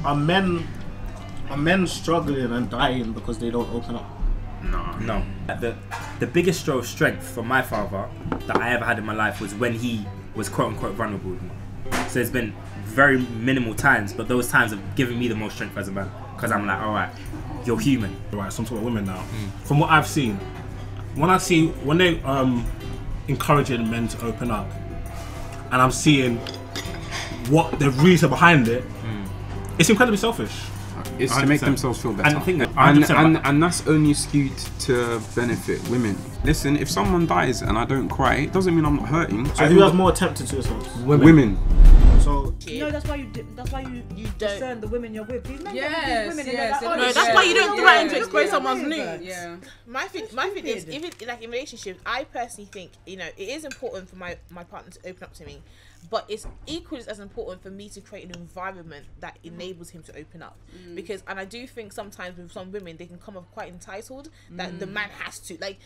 Are men struggling and dying because they don't open up? No. The biggest show of strength from my father that I ever had in my life was when he was quote unquote vulnerable with me. So it's been very minimal times, but those times have given me the most strength as a man, because I'm like, alright, you're human. Right, so I'm talking about women now. From what I've seen, when they encouraging men to open up, and I'm seeing what the reason behind it, it's incredibly selfish. It's to make themselves feel better. And that's only skewed to benefit women. Listen, if someone dies and I don't cry, it doesn't mean I'm not hurting. So who has more attempted suicides? Women. So that's why you discern the women you're with. These men women no, that's why you don't threaten to expose someone's nudes. Yeah. My thing is, even like in relationships, I personally think, you know, it is important for my partner to open up to me, but it's equally as important for me to create an environment that enables him to open up. Because, and I do think sometimes with some women, they can come off quite entitled, that the man has to, like,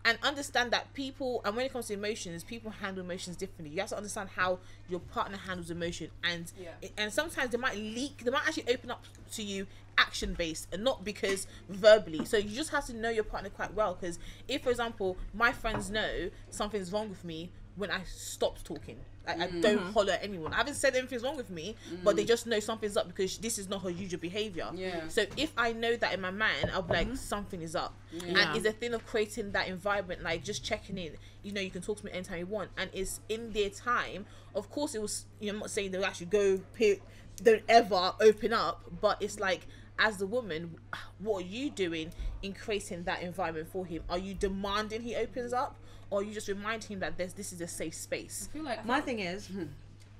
and understand that people, and when it comes to emotions, people handle emotions differently. You have to understand how your partner handles emotion, and and sometimes they might actually open up to you action based and not because verbally. So you just have to know your partner quite well, because if, for example, my friends know something's wrong with me when I stopped talking, like, I don't holler at anyone. I haven't said anything's wrong with me, but they just know something's up because this is not her usual behavior. So if I know that in my mind, I'll be like, something is up. And it's a thing of creating that environment, like just checking in. You know, you can talk to me anytime you want, and it's in their time. Of course, it was, you know, I'm not saying they'll actually don't ever open up, but it's like, as the woman, what are you doing in creating that environment for him? Are you demanding he opens up, or you just remind him that this is a safe space? I feel like my thing is,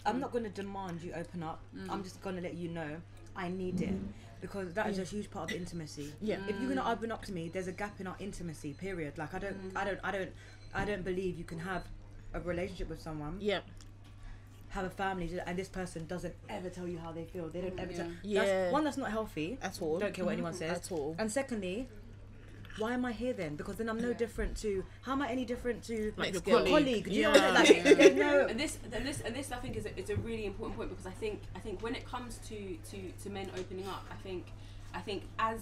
I'm not going to demand you open up. I'm just going to let you know I need it, because that is a huge part of intimacy. If you're going to open up to me, there's a gap in our intimacy. Period. Like I don't believe you can have a relationship with someone. Have a family, and this person doesn't ever tell you how they feel. They don't ever tell. That's not healthy at all. Don't care what anyone says at all. And secondly, why am I here then? Because then I'm no different to. How am I any different to like your colleague? Do you know what I mean? Like, there's no. And this I think is a really important point, because I think when it comes to men opening up, I think as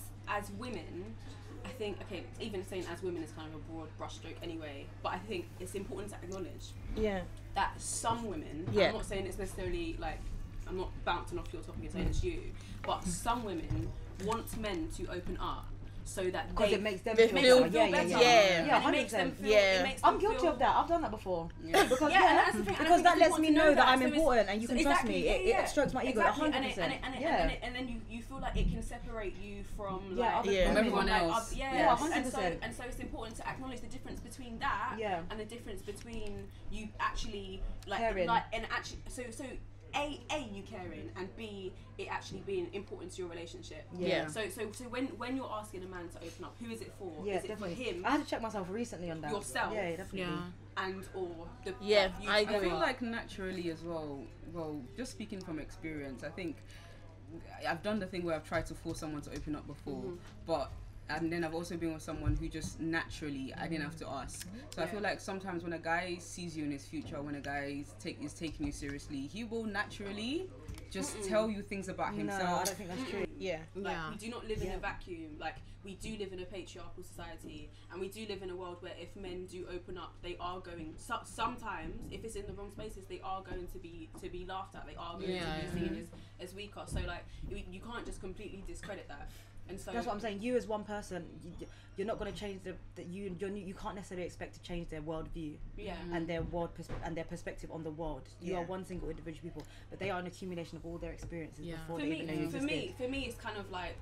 women, I think, okay, even saying as women is kind of a broad brushstroke anyway, but I think it's important to acknowledge that some women, I'm not saying it's necessarily like, I'm not bouncing off your topic and saying it's you, but some women want men to open up so that it makes them feel better. Yeah, 100%. I'm guilty of that. I've done that before. Because and that's the thing. Because that lets me know that I'm important and you can trust exactly, me. It strokes my ego 100%. And then you feel like it can separate you from from everyone else. And so it's important to acknowledge the difference between that and the difference between you actually so A, you caring, and B, it actually being important to your relationship. So when you're asking a man to open up, who is it for? Yeah, is it definitely. for him? I had to check myself recently on that. Yourself. Yeah, definitely. And or the I agree. I feel like naturally as well, just speaking from experience, I think I've done the thing where I've tried to force someone to open up before, and then I've also been with someone who just naturally, I didn't have to ask. So I feel like sometimes when a guy sees you in his future, when a guy is taking you seriously, he will naturally just tell you things about himself. No, I don't think that's true. We do not live in a vacuum. Like, we do live in a patriarchal society, and we do live in a world where if men do open up, they are going, sometimes, if it's in the wrong spaces, they are going to be laughed at. They are going to be seen as weaker. So like, you can't just completely discredit that. And so that's what I'm saying. You as one person, you're not going to change you can't necessarily expect to change their worldview and their and their perspective on the world. You are one single individual people, but they are an accumulation of all their experiences before they even know you existed. For me, it's kind of like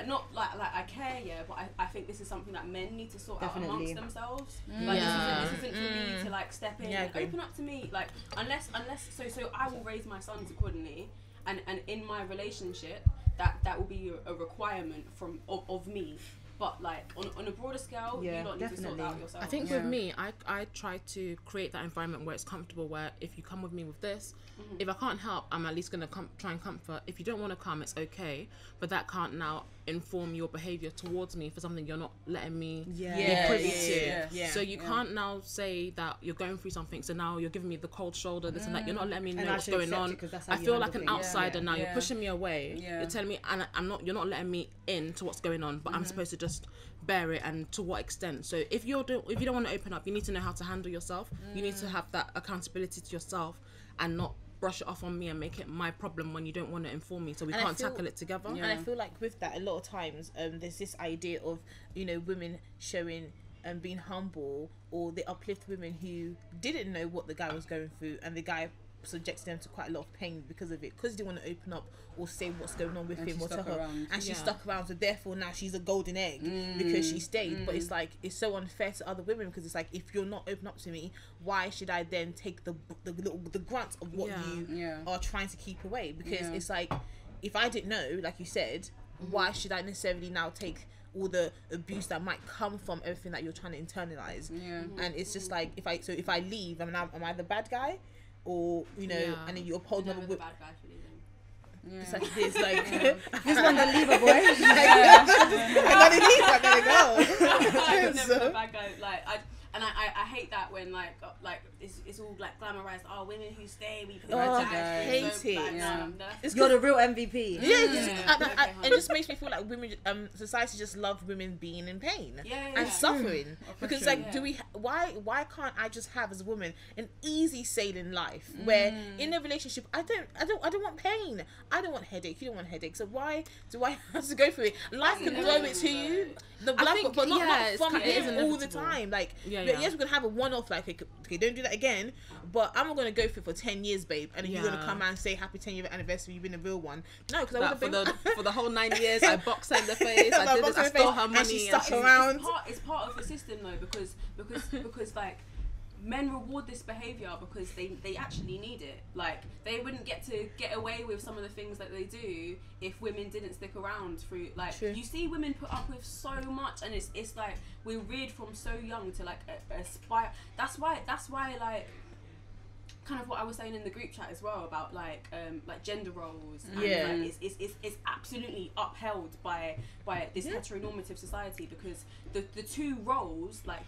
not like I care, but I think this is something that men need to sort out amongst themselves. Like this isn't for me to like step in and open up to me. Like unless so I will raise my sons accordingly, and in my relationship that will be a requirement of me. But like on a broader scale, Yeah, you lot need to sort definitely. that out yourself. I think with me, I try to create that environment where it's comfortable, where if you come with me with this, if I can't help, I'm at least going to try and comfort. If you don't want to come, it's okay, but that can't now inform your behaviour towards me for something you're not letting me be privy to. So you can't now say that you're going through something, so now you're giving me the cold shoulder, this and that. You're not letting me know what's going on. I feel like an outsider now. You're pushing me away. You're telling me, and you're not letting me in to what's going on, but I'm supposed to just bear it, and to what extent. So if you don't want to open up, you need to know how to handle yourself. You need to have that accountability to yourself and not brush it off on me and make it my problem when you don't want to inform me, so we can't tackle it together. And I feel like with that, a lot of times there's this idea of, you know, women showing and being humble, or they uplift women who didn't know what the guy was going through, and the guy subjects them to quite a lot of pain because of it, because they want to open up or say what's going on with him or to her, and she stuck around, so therefore now she's a golden egg because she stayed. But it's like, it's so unfair to other women, because it's like, if you're not open up to me, why should I then take the grunt of what you are trying to keep away? Because it's like, if I didn't know, like you said, why should I necessarily now take all the abuse that might come from everything that you're trying to internalize? And it's just like, if I leave, am I the bad guy? Or, you know, and then you uphold another bad guy for leaving. It's like this, like this one the lever boy. I would never be the bad guy. Like I hate that when like it's all like glamorized. Oh, women who stay, we I hate it. You're the real MVP. And it just makes me feel like women, society just love women being in pain and suffering. Because like, why can't I just have as a woman an easy sailing life where in a relationship I don't want pain, I don't want headache, you don't want headache, so why do I have to go through it? Life can throw it to you, the blood, but not from him all the time. Like yes, we're gonna have a one-off, like, okay, don't do that again, but I'm not gonna go for 10 years, babe, and then you're gonna come out and say happy 10-year anniversary, you've been a real one. No, because I would have been for the whole 9 years. I boxed her in the face. I did this. I stole her money. And she stuck around. It's part of the system though, because like, men reward this behavior because they actually need it. Like, they wouldn't get away with some of the things that they do if women didn't stick around through, like, you see women put up with so much, and it's like, we're reared from so young to like aspire. That's why like, kind of what I was saying in the group chat as well about like gender roles, and like, it's absolutely upheld by this heteronormative society, because the two roles, like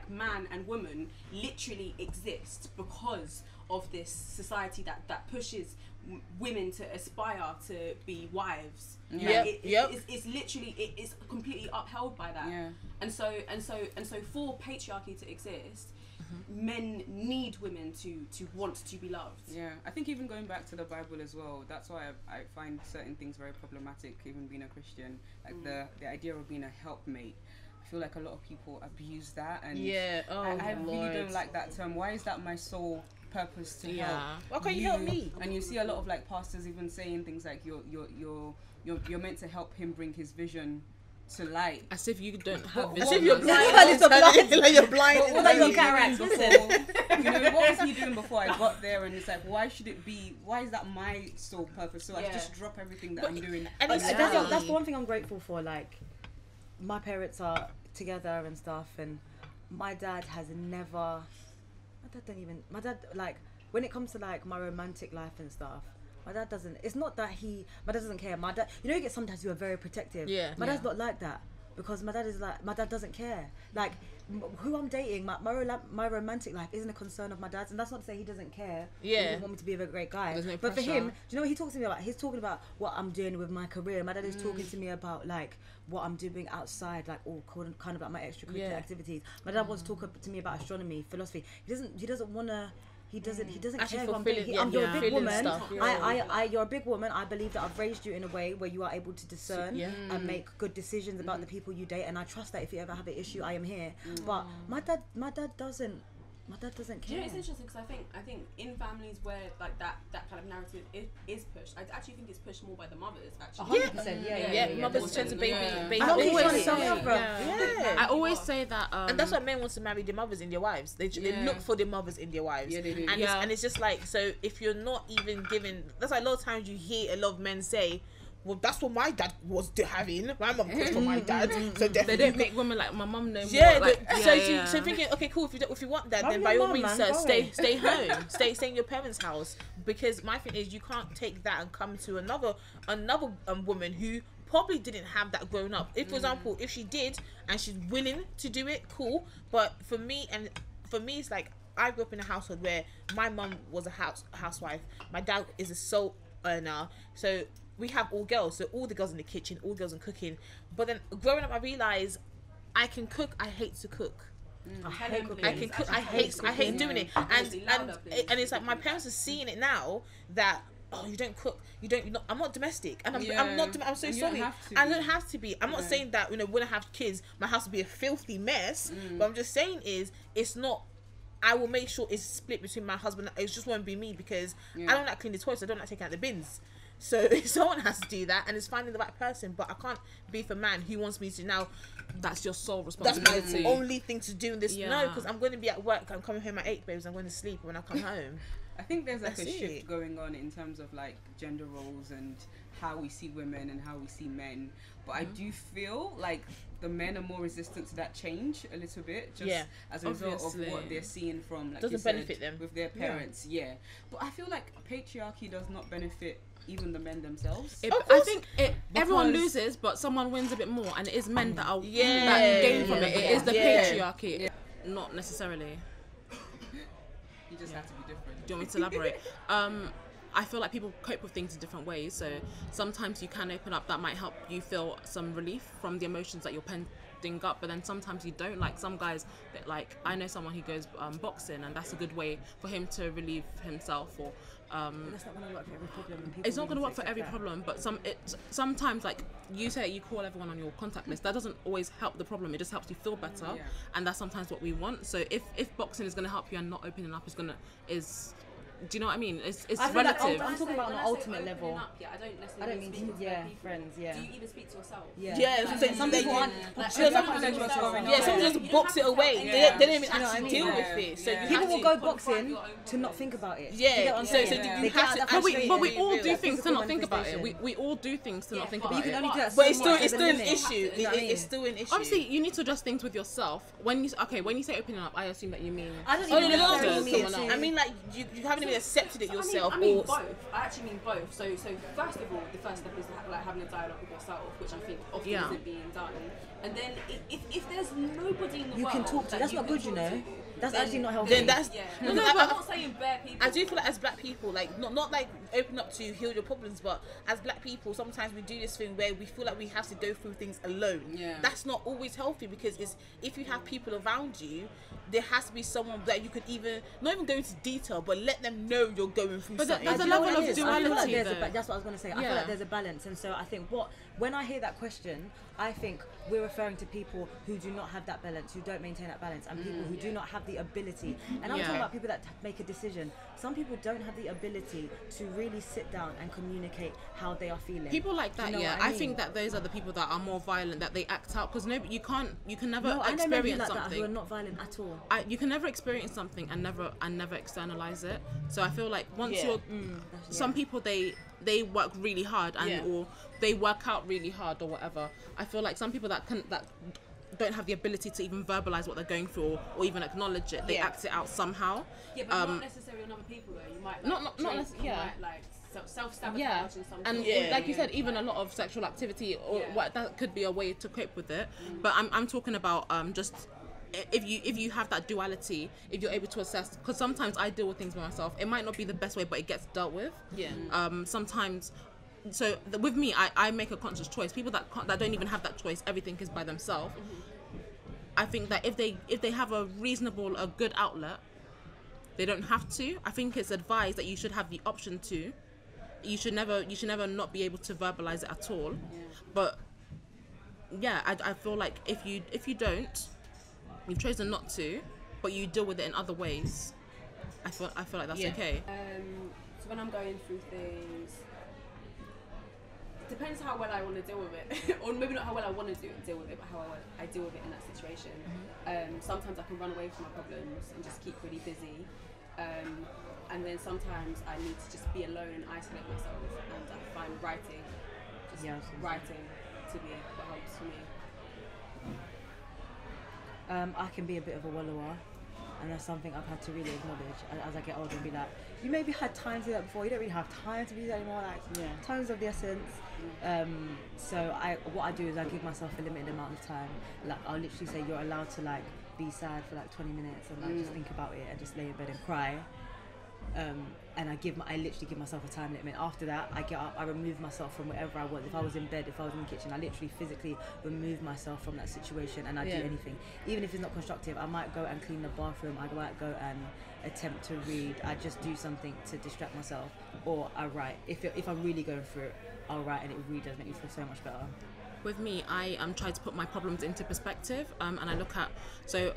man and woman, literally exist because of this society that pushes women to aspire to be wives. It's literally it's completely upheld by that. And so for patriarchy to exist, men need women to want to be loved. I think even going back to the Bible as well, that's why I find certain things very problematic, even being a Christian, like the idea of being a helpmate. I feel like a lot of people abuse that, and I really don't like that term. Why is that my sole purpose to help? Why can't you help me? And you see a lot of like pastors even saying things like you're meant to help him bring his vision to light, as if you don't have vision. As if you're blind. Like you're blind. What are your characters before? You know, what was he doing before I got there? And it's like, why is that my sole purpose? So I just drop everything that I'm doing. And that's the one thing I'm grateful for. Like, my parents are together and stuff, and my dad like, when it comes to like my romantic life and stuff, my dad doesn't. It's not that my dad doesn't care. My dad, you know, you get sometimes you are very protective. My dad's not like that, because my dad doesn't care. Like, who I'm dating, my romantic life isn't a concern of my dad's, and that's not to say he doesn't care. He doesn't want me to be a great guy. There's no but for pressure. him, do you know what he talks to me about? He's talking about what I'm doing with my career. My dad is talking to me about like what I'm doing outside, like all kind of like my extracurricular activities. My dad wants to talk to me about astronomy, philosophy. He doesn't want to. He doesn't care who I'm dating. You're a big woman. You're a big woman. I believe that I've raised you in a way where you are able to discern and make good decisions about the people you date, and I trust that if you ever have an issue, I am here. But my dad doesn't care. Do you know, it's interesting, because I think in families where like that kind of narrative is pushed, I actually think it's pushed more by the mothers. Actually, 100%. Mothers tend to baby. I always say that, and that's why men want to marry their mothers in their wives. They look for their mothers in their wives. Yeah, they do. And it's just like, so if you're not even given, that's why a lot of times you hear a lot of men say, well, that's what my dad was having. My mum cooked for my dad, so definitely They don't make women like my mum no more. yeah, Like, so thinking, okay, cool. If you want that, Love then your by all mum, means, man, sir, go stay home, stay in your parents' house. Because my thing is, you can't take that and come to another woman who probably didn't have that growing up. If, for example, if she did and she's willing to do it, cool. But for me, it's like I grew up in a household where my mum was a housewife. My dad is a sole earner, so we have all girls. So all the girls in the kitchen, all girls in cooking. But then growing up, I realized I can cook. I hate to cook. I can cook. I hate doing it. And it's like my parents are seeing it now that. Oh, you don't cook. You're not. I'm not domestic, and I'm not. I'm so sorry. I don't have to be. I'm not saying that when I have kids, my house will be a filthy mess. But I'm just saying it's not. I will make sure it's split between my husband. It just won't be me because I don't like cleaning the toilets. I don't like taking out the bins. So someone has to do that, and it's finding the right person. But I can't be for a man who wants me to now. That's your sole responsibility. That's my only thing to do in this. No, because I'm going to be at work. I'm coming home at 8, babes. I'm going to sleep when I come home. I think there's like That's a shift it. going on in terms of like gender roles and how we see women and how we see men. But I do feel like the men are more resistant to that change a little bit, just as a result of what they're seeing from, like, doesn't benefit them with their parents. But I feel like patriarchy does not benefit even the men themselves. I think everyone loses, but someone wins a bit more, and it is men that are that gain from it. It is the patriarchy, not necessarily. You just have to be different. Do you want me to elaborate? I feel like people cope with things in different ways. So sometimes you can open up, that might help you feel some relief from the emotions that you're penting up, but then sometimes you don't. Like some guys, like I know someone who goes boxing, and that's a good way for him to relieve himself. Or that's not going to work for every problem. It's not going to work for every problem, but sometimes, like you say, you call everyone on your contact list. That doesn't always help the problem. It just helps you feel better, and that's sometimes what we want. So if boxing is going to help you and not opening up is do you know what I mean? It's relative. I'm talking about on an ultimate level. I don't necessarily mean speak to people. friends. Do you even speak to yourself? Some people aren't. Some just box it away. They don't even actually deal with it. So people will go boxing to not think about it. But we all do things to not think about it. We all do things to not think about it. You can only do that. But it's still an issue. It's still an issue. Obviously, you need to adjust things with yourself. When you say opening up, I assume that you mean. I don't even know. I mean, like you haven't even accepted it yourself. I mean both. I actually mean both. So first of all, the first step is like having a dialogue with yourself, which I think often isn't being done. And then if there's nobody in the world you can talk to, that's not good, you know. That's actually not healthy. Then that's I'm not saying bare people. I do feel like as black people, like not like open up to heal your problems, but as black people, sometimes we do this thing where we feel like we have to go through things alone. That's not always healthy, because if you have people around you, there has to be someone that you could not even go into detail, but let them know you're going through something. There's a level of duality. That's what I was going to say. I feel like there's a balance, and so I think when I hear that question, I think we're referring to people who do not have that balance, who don't maintain that balance, and people who do not have the ability. And I'm talking about people that make a decision. Some people don't have the ability to really sit down and communicate how they are feeling. People like that, you know I think that those are the people that are more violent, that they act out, because you can never experience I know people like something. that who are not violent at all. You can never experience something and never externalize it. So I feel like once you're, some people they work really hard or they work out really hard or whatever. I feel like some people that don't have the ability to even verbalize what they're going through or even acknowledge it. They act it out somehow. Yeah, but not necessarily on other people though. You might self-sabotage in some and like you said, even a lot of sexual activity or what that could be a way to cope with it. But I'm talking about just if you have that duality, if you're able to assess, because sometimes I deal with things by myself. It might not be the best way, but it gets dealt with. Sometimes. So with me, I make a conscious choice. People that don't even have that choice, everything is by themselves. I think that if they have a good outlet, they don't have to. I think it's advised that you should have the option to. You should never not be able to verbalize it at all. But I feel like if you don't, you've chosen not to, but you deal with it in other ways. I feel like that's okay. So when I'm going through things, depends how well I want to deal with it, or maybe not how well I want to deal with it, but how I deal with it in that situation. Sometimes I can run away from my problems and just keep really busy, and then sometimes I need to just be alone and isolate myself, and I find writing writing to be what helps for me? I can be a bit of a wallower, and that's something I've had to really acknowledge as I get older and be like, you maybe had time to do that before, you don't really have time to do that anymore, like time's of the essence. So what I do is I give myself a limited amount of time. Like I'll literally say you're allowed to like be sad for like 20 minutes and like just think about it and just lay in bed and cry. And I literally give myself a time limit. After that, I get up, I remove myself from wherever I was. If I was in bed, if I was in the kitchen, I literally physically remove myself from that situation and I do anything. Even if it's not constructive, I might go and clean the bathroom, I might go and attempt to read, I just do something to distract myself, or I write. If I'm really going through it, I'll write, and it really does make me feel so much better. With me, I try to put my problems into perspective, and I look at, so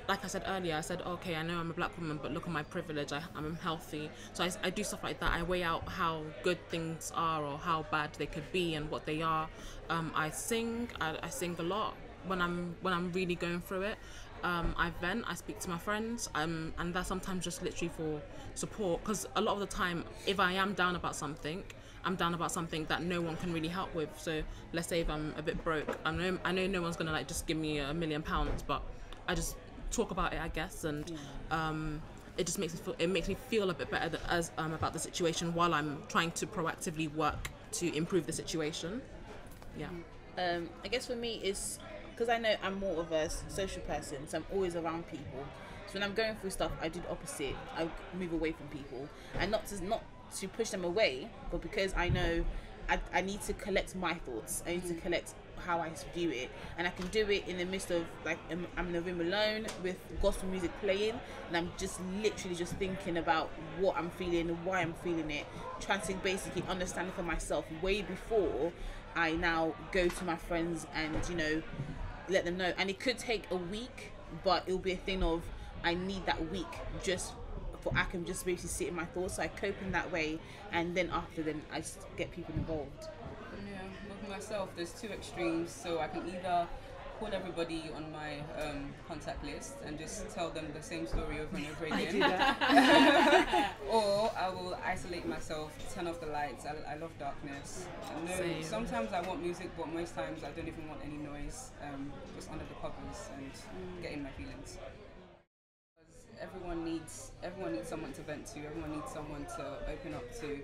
like I said earlier, I said, okay, I know I'm a black woman, but look at my privilege, I'm healthy. So I do stuff like that. I weigh out how good things are or how bad they could be and what they are. I sing a lot when I'm really going through it. I vent, I speak to my friends, and that's sometimes just literally for support, because a lot of the time, if I am down about something, I'm down about something that no one can really help with. So let's say if I'm a bit broke, I know no one's gonna like just give me £1 million, but I just talk about it, I guess, and it just makes me feel a bit better about the situation while I'm trying to proactively work to improve the situation. I guess for me it's because I know I'm more of a social person, so I'm always around people. So when I'm going through stuff, I do the opposite. I move away from people, and not to push them away, but because I know I need to collect my thoughts. I need to collect how I view it, and I can do it in the midst of like I'm in a room alone with gospel music playing, and I'm just literally just thinking about what I'm feeling and why I'm feeling it, trying to basically understand it for myself way before I now go to my friends and let them know. And it could take a week, but it'll be a thing of I need that week just for I can just basically sit in my thoughts, so I cope in that way, and then after then I just get people involved. With myself, there's two extremes, so I can either call everybody on my contact list and just tell them the same story over and over again. I do that. Or I will isolate myself, turn off the lights. I love darkness. Sometimes I want music, but most times I don't even want any noise, just under the covers and get in my feelings. Everyone needs someone to vent to, everyone needs someone to open up to,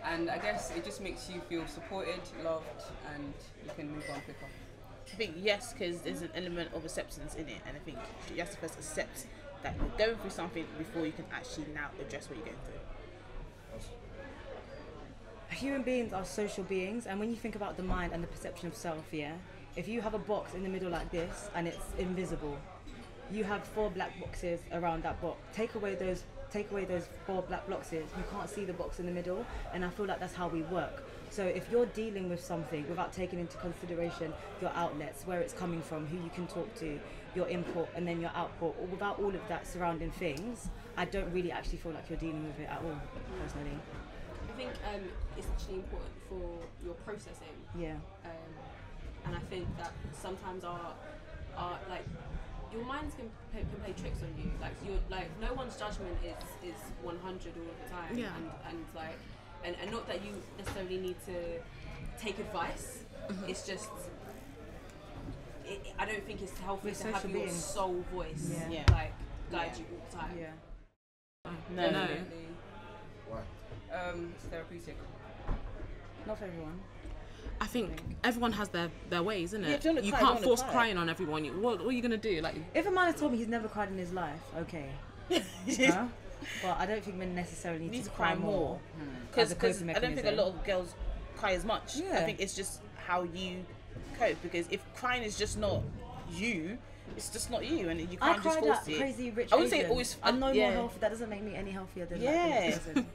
and I guess it just makes you feel supported, loved, and you can move on quicker. I think yes, because there's an element of acceptance in it, and I think you have to first accept that you're going through something before you can actually now address what you're going through. Human beings are social beings, and when you think about the mind and the perception of self, if you have a box in the middle like this and it's invisible, you have 4 black boxes around that box. Take away those 4 black boxes, you can't see the box in the middle, and I feel like that's how we work. So if you're dealing with something without taking into consideration your outlets, where it's coming from, who you can talk to, your input and then your output, or without all of that surrounding things, I don't really actually feel like you're dealing with it at all, personally. I think it's actually important for your processing. And I think that sometimes our like your minds can play tricks on you. Like you're like no one's judgment is 100 all of the time. And not that you necessarily need to take advice. It's just I don't think it's healthy to have your soul voice like guide you all the time. No. Why? It's therapeutic. Not for everyone. I think everyone has their ways, isn't it? Yeah, you can't force crying on everyone. What are you gonna do? Like, if a man has told me he's never cried in his life, okay. Huh? But I don't think men necessarily need to cry more. Because I don't think a lot of girls cry as much. I think it's just how you cope. Because if crying is just not you, it's just not you, and you can't just force it. Crazy rich I wouldn't say always. I'm no more healthy. That doesn't make me any healthier than that person.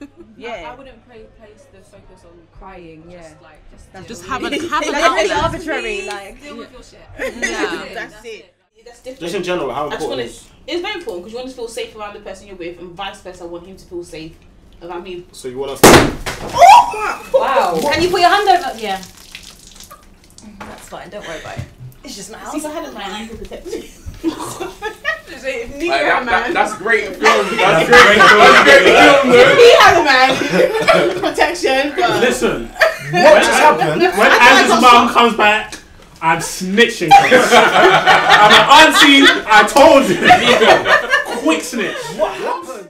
I wouldn't place the focus on crying. Just have an outlet. Arbitrary. Deal with your shit. That's it. That's different. Just in general, how important is it's very important because you want to feel safe around the person you're with, and vice versa. I want him to feel safe around me. So you want us Wow. Can you put your hand over? Yeah. That's fine. Don't worry about it. It's just my house. See, if I had a man, you could protect me. That's great film. That's great film. He had a man protection. But Listen. What just happened? When Anna's mum comes back, I'm snitching. I'm an auntie. I told you. Quick snitch. What happened?